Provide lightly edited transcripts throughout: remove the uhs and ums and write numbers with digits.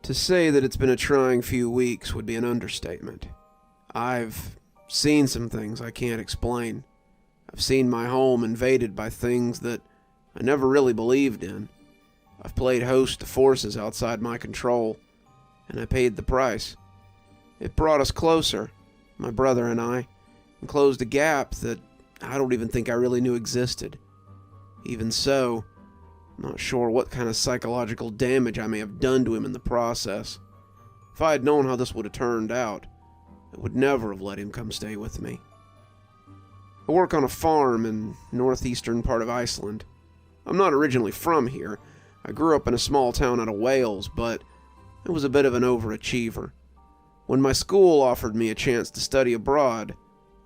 To say that it's been a trying few weeks would be an understatement. I've seen some things I can't explain. I've seen my home invaded by things that I never really believed in. I've played host to forces outside my control, and I paid the price. It brought us closer, my brother and I, and closed a gap that I don't even think I really knew existed. Even so, I'm not sure what kind of psychological damage I may have done to him in the process. If I had known how this would have turned out, I would never have let him come stay with me. I work on a farm in northeastern part of Iceland. I'm not originally from here. I grew up in a small town out of Wales, but I was a bit of an overachiever. When my school offered me a chance to study abroad,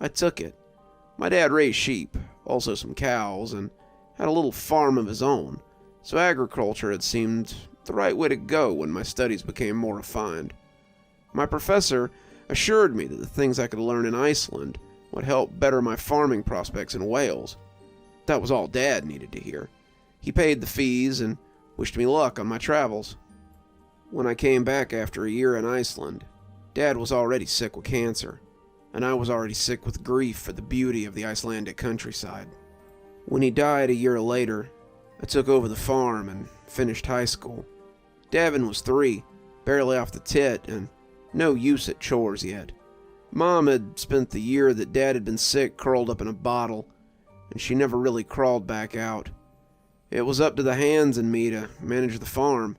I took it. My dad raised sheep, also some cows, and had a little farm of his own, so agriculture had seemed the right way to go when my studies became more refined. My professor assured me that the things I could learn in Iceland would help better my farming prospects in Wales. That was all Dad needed to hear. He paid the fees and wished me luck on my travels. When I came back after a year in Iceland, Dad was already sick with cancer, and I was already sick with grief for the beauty of the Icelandic countryside. When he died a year later, I took over the farm and finished high school. Davin was 3, barely off the tit, and no use at chores yet. Mom had spent the year that Dad had been sick curled up in a bottle, and she never really crawled back out. It was up to the hands and me to manage the farm.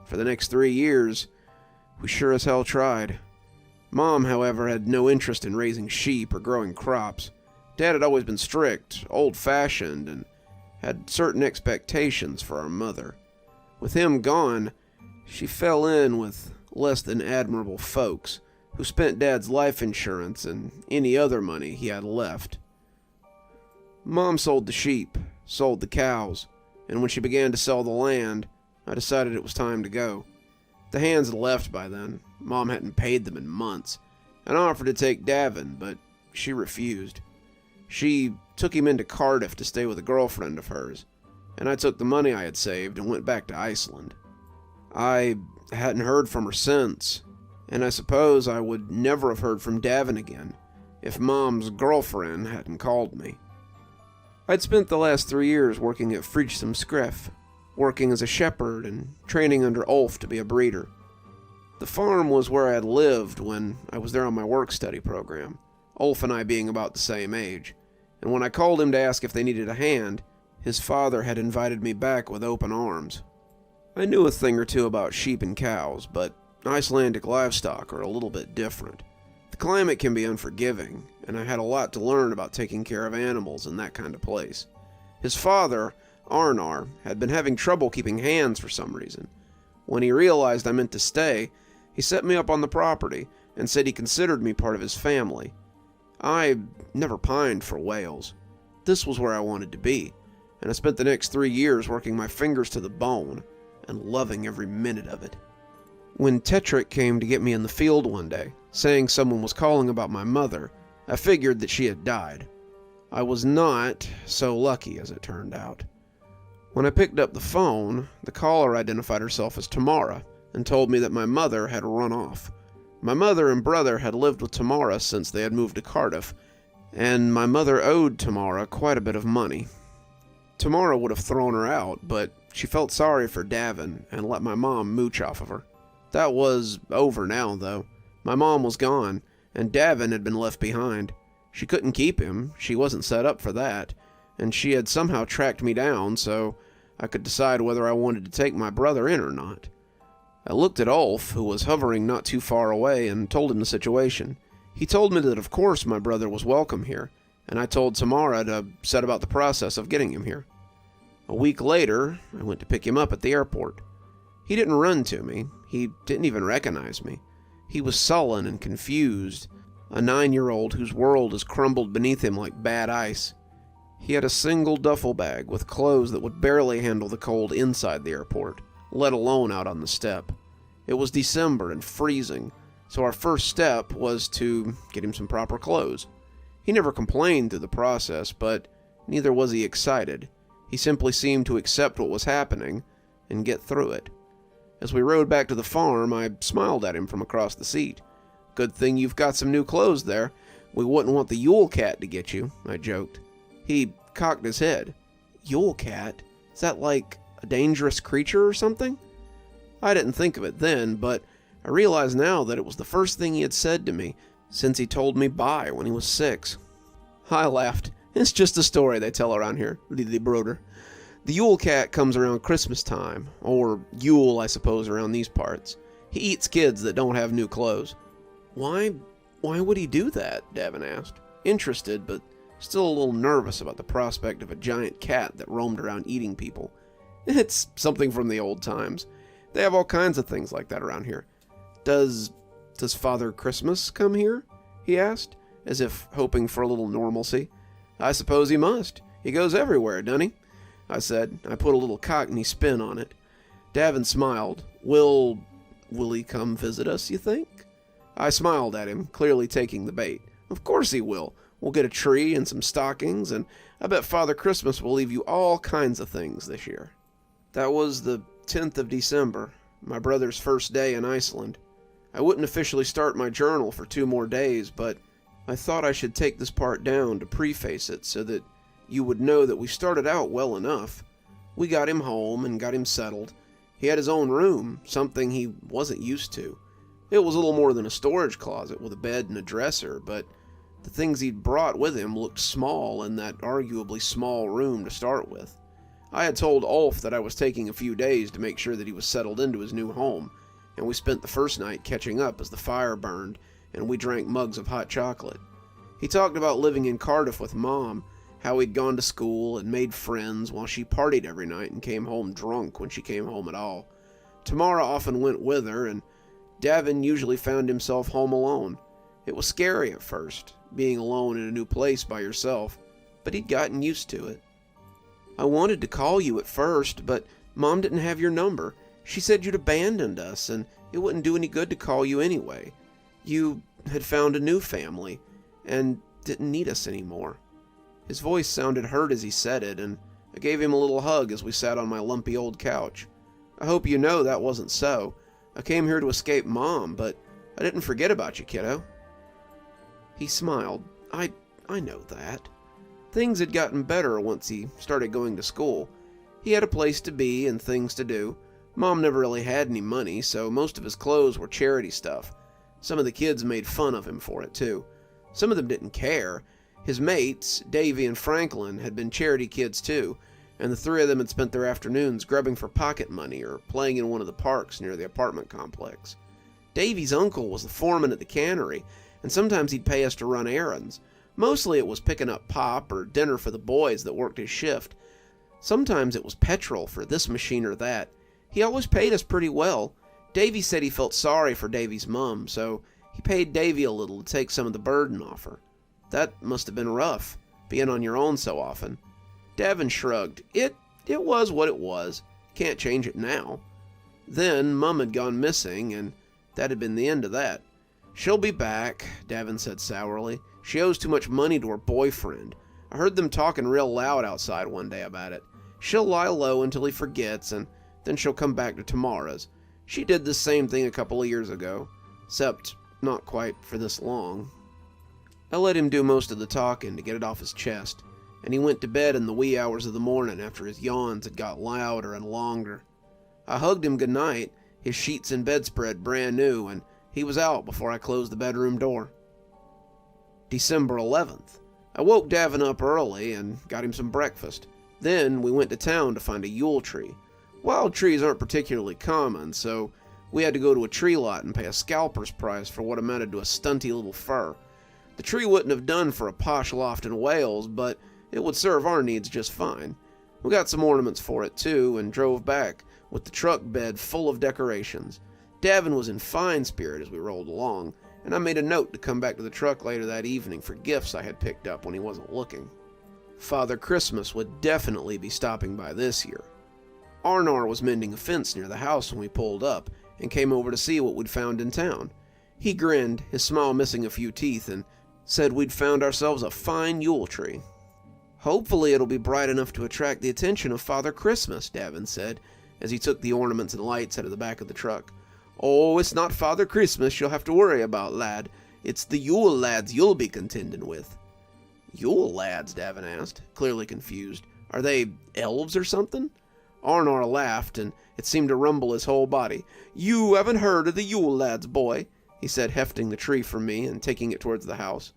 For the next 3 years, we sure as hell tried. Mom, however, had no interest in raising sheep or growing crops. Dad had always been strict, old-fashioned, and had certain expectations for our mother. With him gone, she fell in with less than admirable folks who spent Dad's life insurance and any other money he had left. Mom sold the sheep, sold the cows, and when she began to sell the land, I decided it was time to go. The hands had left by then. Mom hadn't paid them in months, and I offered to take Davin, but she refused. She took him into Cardiff to stay with a girlfriend of hers, and I took the money I had saved and went back to Iceland. I hadn't heard from her since, and I suppose I would never have heard from Davin again if Mom's girlfriend hadn't called me. I'd spent the last 3 years working at Frights and Winter Chills, working as a shepherd and training under Ulf to be a breeder. The farm was where I had lived when I was there on my work-study program, Ulf and I being about the same age, and when I called him to ask if they needed a hand, his father had invited me back with open arms. I knew a thing or two about sheep and cows, but Icelandic livestock are a little bit different. The climate can be unforgiving, and I had a lot to learn about taking care of animals in that kind of place. His father, Arnar, had been having trouble keeping hands for some reason. When he realized I meant to stay, he set me up on the property and said he considered me part of his family. I never pined for Wales. This was where I wanted to be, and I spent the next 3 years working my fingers to the bone and loving every minute of it. When Tetrick came to get me in the field one day, saying someone was calling about my mother, I figured that she had died. I was not so lucky, as it turned out. When I picked up the phone, the caller identified herself as Tamara and told me that my mother had run off. My mother and brother had lived with Tamara since they had moved to Cardiff, and my mother owed Tamara quite a bit of money. Tamara would have thrown her out, but she felt sorry for Davin and let my mom mooch off of her. That was over now, though. My mom was gone, and Davin had been left behind. She couldn't keep him, she wasn't set up for that, and she had somehow tracked me down so I could decide whether I wanted to take my brother in or not. I looked at Ulf, who was hovering not too far away, and told him the situation. He told me that of course my brother was welcome here, and I told Tamara to set about the process of getting him here. A week later, I went to pick him up at the airport. He didn't run to me. He didn't even recognize me. He was sullen and confused, a 9-year-old whose world has crumbled beneath him like bad ice. He had a single duffel bag with clothes that would barely handle the cold inside the airport, let alone out on the step. It was December and freezing, so our first step was to get him some proper clothes. He never complained through the process, but neither was he excited. He simply seemed to accept what was happening and get through it. As we rode back to the farm, I smiled at him from across the seat. "Good thing you've got some new clothes there. We wouldn't want the Yule cat to get you," I joked. He cocked his head. "Yule cat? Is that like a dangerous creature or something?" I didn't think of it then, but I realize now that it was the first thing he had said to me since he told me bye when he was 6. I laughed. "It's just a story they tell around here, Lily Broder. The Yule cat comes around Christmas time, or Yule, I suppose, around these parts. He eats kids that don't have new clothes." Why would he do that?" Davin asked, interested but still a little nervous about the prospect of a giant cat that roamed around eating people. "It's something from the old times. They have all kinds of things like that around here. Does Father Christmas come here?" he asked, as if hoping for a little normalcy. "I suppose he must. He goes everywhere, doesn't he?" I said. I put a little Cockney spin on it. Davin smiled. Will he come visit us, you think?" I smiled at him, clearly taking the bait. "Of course he will. We'll get a tree and some stockings, and I bet Father Christmas will leave you all kinds of things this year." That was the 10th of December, my brother's first day in Iceland. I wouldn't officially start my journal for 2 more days, but I thought I should take this part down to preface it so that you would know that we started out well enough. We got him home and got him settled. He had his own room, something he wasn't used to. It was a little more than a storage closet with a bed and a dresser, but the things he'd brought with him looked small in that arguably small room to start with. I had told Ulf that I was taking a few days to make sure that he was settled into his new home, and we spent the first night catching up as the fire burned and we drank mugs of hot chocolate. He talked about living in Cardiff with Mom, how he'd gone to school and made friends while she partied every night and came home drunk when she came home at all. Tamara often went with her, and Davin usually found himself home alone. It was scary at first, being alone in a new place by yourself, but he'd gotten used to it. "I wanted to call you at first, but Mom didn't have your number. She said you'd abandoned us, and it wouldn't do any good to call you anyway. You had found a new family, and didn't need us anymore." His voice sounded hurt as he said it, and I gave him a little hug as we sat on my lumpy old couch. "I hope you know that wasn't so. I came here to escape Mom, but I didn't forget about you, kiddo." He smiled. I know that. Things had gotten better once he started going to school. He had a place to be and things to do. Mom never really had any money, so most of his clothes were charity stuff. Some of the kids made fun of him for it, too. Some of them didn't care. His mates, Davy and Franklin, had been charity kids, too, and the 3 of them had spent their afternoons grubbing for pocket money or playing in one of the parks near the apartment complex. Davy's uncle was the foreman at the cannery, and sometimes he'd pay us to run errands. Mostly it was picking up pop or dinner for the boys that worked his shift. Sometimes it was petrol for this machine or that. He always paid us pretty well. Davy said he felt sorry for Davy's mom, so he paid Davy a little to take some of the burden off her. That must have been rough, being on your own so often. Davin shrugged. It was what it was. Can't change it now. Then Mum had gone missing, and that had been the end of that. "She'll be back," Davin said sourly. "She owes too much money to her boyfriend. I heard them talking real loud outside one day about it. She'll lie low until he forgets, and then she'll come back to Tamara's. She did the same thing a couple of years ago, except not quite for this long." I let him do most of the talking to get it off his chest, and he went to bed in the wee hours of the morning after his yawns had got louder and longer. I hugged him goodnight, his sheets and bedspread brand new, and he was out before I closed the bedroom door. December 11th. I woke Davin up early and got him some breakfast. Then we went to town to find a Yule tree. Wild trees aren't particularly common, so we had to go to a tree lot and pay a scalper's price for what amounted to a stunty little fir. The tree wouldn't have done for a posh loft in Wales, but it would serve our needs just fine. We got some ornaments for it, too, and drove back, with the truck bed full of decorations. Davin was in fine spirit as we rolled along, and I made a note to come back to the truck later that evening for gifts I had picked up when he wasn't looking. Father Christmas would definitely be stopping by this year. Arnar was mending a fence near the house when we pulled up, and came over to see what we'd found in town. He grinned, his smile missing a few teeth, and said we'd found ourselves a fine Yule tree. "Hopefully it'll be bright enough to attract the attention of Father Christmas," Davin said, as he took the ornaments and lights out of the back of the truck. "Oh, it's not Father Christmas you'll have to worry about, lad. It's the Yule lads you'll be contending with." "Yule lads?" Davin asked, clearly confused. "Are they elves or something?" Arnar laughed, and it seemed to rumble his whole body. "You haven't heard of the Yule lads, boy," he said, hefting the tree from me and taking it towards the house.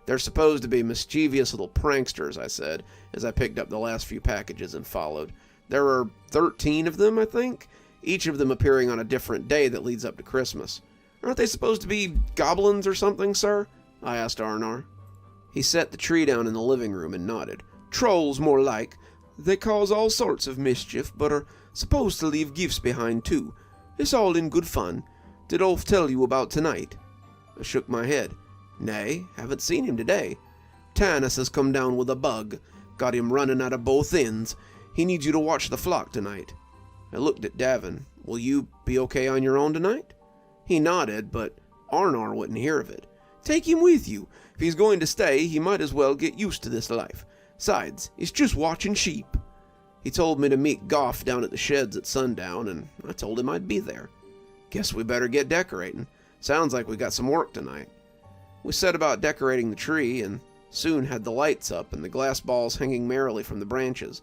"They're supposed to be mischievous little pranksters," I said, as I picked up the last few packages and followed. "There are 13 of them, I think, each of them appearing on a different day that leads up to Christmas. Aren't they supposed to be goblins or something, sir?" I asked Arnar. He set the tree down in the living room and nodded. "Trolls, more like. They cause all sorts of mischief, but are supposed to leave gifts behind, too. It's all in good fun. Did Ulf tell you about tonight?" I shook my head. "Nay, haven't seen him today. Tanis has come down with a bug. Got him running out of both ends. He needs you to watch the flock tonight." I looked at Davin. "Will you be okay on your own tonight?" He nodded, but Arnar wouldn't hear of it. "Take him with you. If he's going to stay, he might as well get used to this life. Besides, it's just watching sheep." He told me to meet Goff down at the sheds at sundown, and I told him I'd be there. Guess we better get decorating. Sounds like we got some work tonight. We set about decorating the tree, and soon had the lights up and the glass balls hanging merrily from the branches.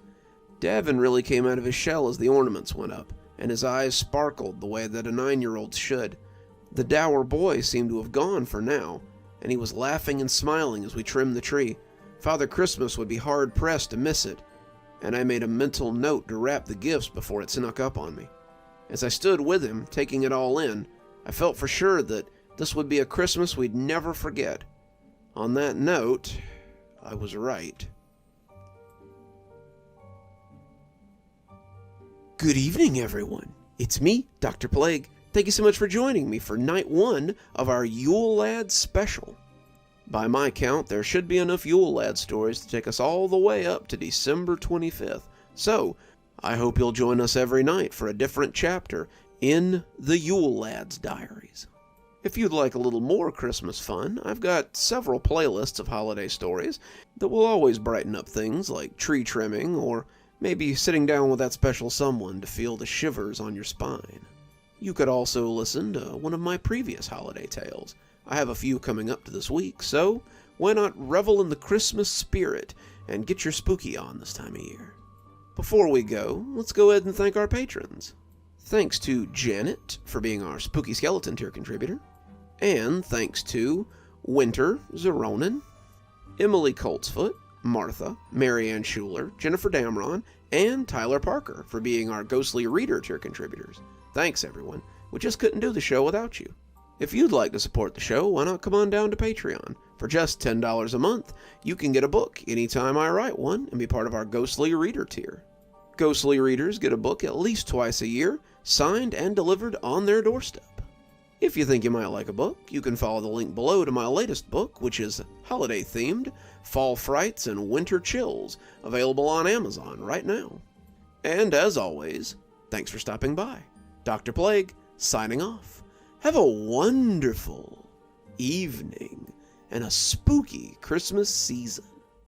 Davin really came out of his shell as the ornaments went up, and his eyes sparkled the way that a 9-year-old should. The dour boy seemed to have gone for now, and he was laughing and smiling as we trimmed the tree. Father Christmas would be hard-pressed to miss it, and I made a mental note to wrap the gifts before it snuck up on me. As I stood with him, taking it all in, I felt for sure that this would be a Christmas we'd never forget. On that note, I was right. Good evening, everyone. It's me, Dr. Plague. Thank you so much for joining me for night 1 of our Yule Lad special. By my count, there should be enough Yule Lad stories to take us all the way up to December 25th. So, I hope you'll join us every night for a different chapter in the Yule Lad's diaries. If you'd like a little more Christmas fun, I've got several playlists of holiday stories that will always brighten up things like tree trimming or maybe sitting down with that special someone to feel the shivers on your spine. You could also listen to one of my previous holiday tales. I have a few coming up to this week, so why not revel in the Christmas spirit and get your spooky on this time of year? Before we go, let's go ahead and thank our patrons. Thanks to Janet for being our Spooky Skeleton tier contributor, and thanks to Winter Xaronan, Emily Coltsfoot, Martha, Marianne Schuler, Jennifer Damron, and Tyler Parker for being our Ghostly Reader tier contributors. Thanks, everyone. We just couldn't do the show without you. If you'd like to support the show, why not come on down to Patreon? For just $10 a month, you can get a book anytime I write one and be part of our Ghostly Reader tier. Ghostly Readers get a book at least twice a year, signed and delivered on their doorstep. If you think you might like a book, you can follow the link below to my latest book, which is holiday-themed, Fall Frights and Winter Chills, available on Amazon right now. And as always, thanks for stopping by. Dr. Plague, signing off. Have a wonderful evening and a spooky Christmas season.